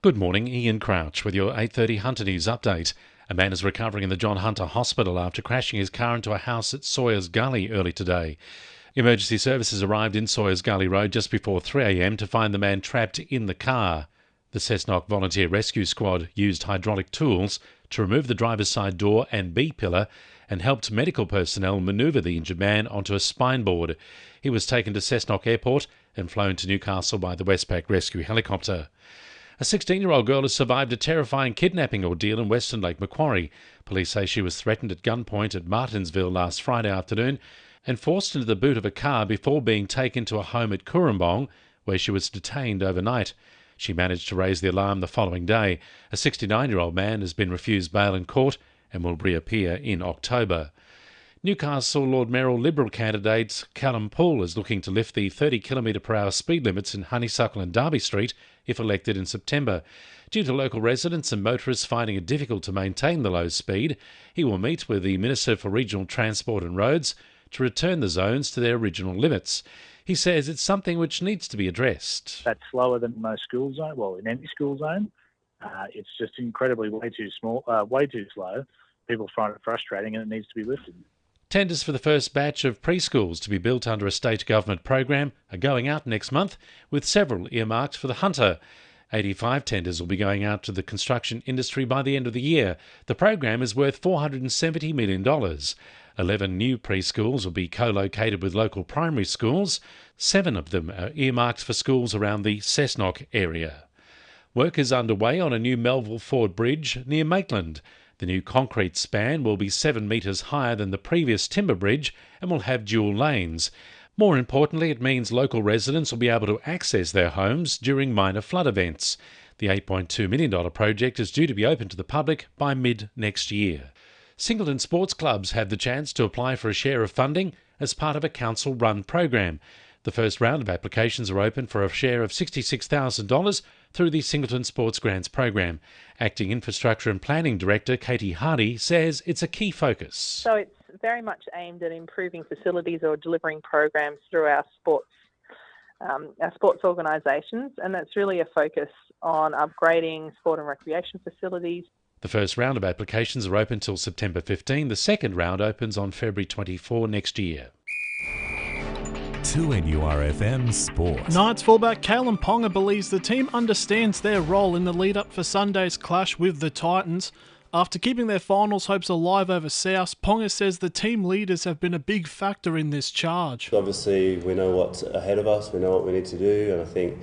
Good morning, Ian Crouch with your 8:30 Hunter News update. A man is recovering in the John Hunter Hospital after crashing his car into a house at Sawyers Gully early today. Emergency services arrived in Sawyers Gully Road just before 3 a.m. to find the man trapped in the car. The Cessnock Volunteer Rescue Squad used hydraulic tools to remove the driver's side door and B-pillar and helped medical personnel manoeuvre the injured man onto a spine board. He was taken to Cessnock Airport and flown to Newcastle by the Westpac rescue helicopter. A 16-year-old girl has survived a terrifying kidnapping ordeal in Western Lake Macquarie. Police say she was threatened at gunpoint at Martinsville last Friday afternoon and forced into the boot of a car before being taken to a home at Cooranbong, where she was detained overnight. She managed to raise the alarm the following day. A 69-year-old man has been refused bail in court and will reappear in October. Newcastle Lord Mayoral Liberal candidate Callum Poole is looking to lift the 30 km/h speed limits in Honeysuckle and Derby Street if elected in September. Due to local residents and motorists finding it difficult to maintain the low speed, he will meet with the Minister for Regional Transport and Roads to return the zones to their original limits. He says it's something which needs to be addressed. That's slower than most school zone, well, in any school zone. It's just incredibly way too slow. People find it frustrating and it needs to be lifted. Tenders for the first batch of preschools to be built under a state government program are going out next month, with several earmarked for the Hunter. 85 tenders will be going out to the construction industry by the end of the year. The program is worth $470 million. 11 new preschools will be co-located with local primary schools. 7 of them are earmarked for schools around the Cessnock area. Work is underway on a new Melville Ford Bridge near Maitland. The new concrete span will be 7 metres higher than the previous timber bridge and will have dual lanes. More importantly, it means local residents will be able to access their homes during minor flood events. The $8.2 million project is due to be open to the public by mid-next year. Singleton sports clubs have the chance to apply for a share of funding as part of a council-run program. The first round of applications are open for a share of $66,000 through the Singleton Sports Grants program. Acting Infrastructure and Planning Director Katie Hardy says it's a key focus. So it's very much aimed at improving facilities or delivering programs through our sports organisations, and that's really a focus on upgrading sport and recreation facilities. The first round of applications are open till September 15. The second round opens on February 24 next year. 2NURFM Sport. Knights fullback Kalen Ponga believes the team understands their role in the lead-up for Sunday's clash with the Titans. After keeping their finals hopes alive over South, Ponga says the team leaders have been a big factor in this charge. Obviously, we know what's ahead of us, we know what we need to do, and I think,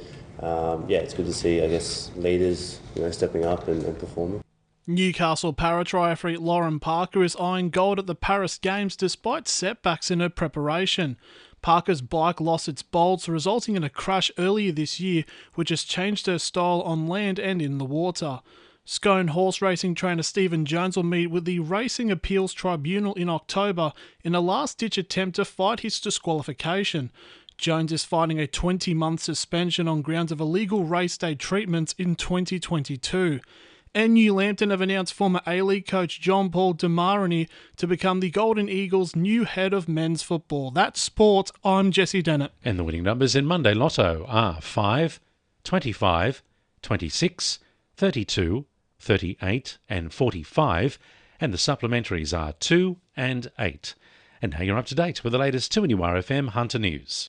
it's good to see, leaders, stepping up and performing. Newcastle para-triathlete Lauren Parker is eyeing gold at the Paris Games despite setbacks in her preparation. Parker's bike lost its bolts, resulting in a crash earlier this year, which has changed her style on land and in the water. Scone horse racing trainer Stephen Jones will meet with the Racing Appeals Tribunal in October in a last-ditch attempt to fight his disqualification. Jones is fighting a 20-month suspension on grounds of illegal race day treatments in 2022. And New Lambton have announced former A-League coach John Paul Demarani to become the Golden Eagles' new head of men's football. That's sport. I'm Jessie Dennett. And the winning numbers in Monday Lotto are 5, 25, 26, 32, 38 and 45, and the supplementaries are 2 and 8. And now you're up to date with the latest 2NURFM Hunter News.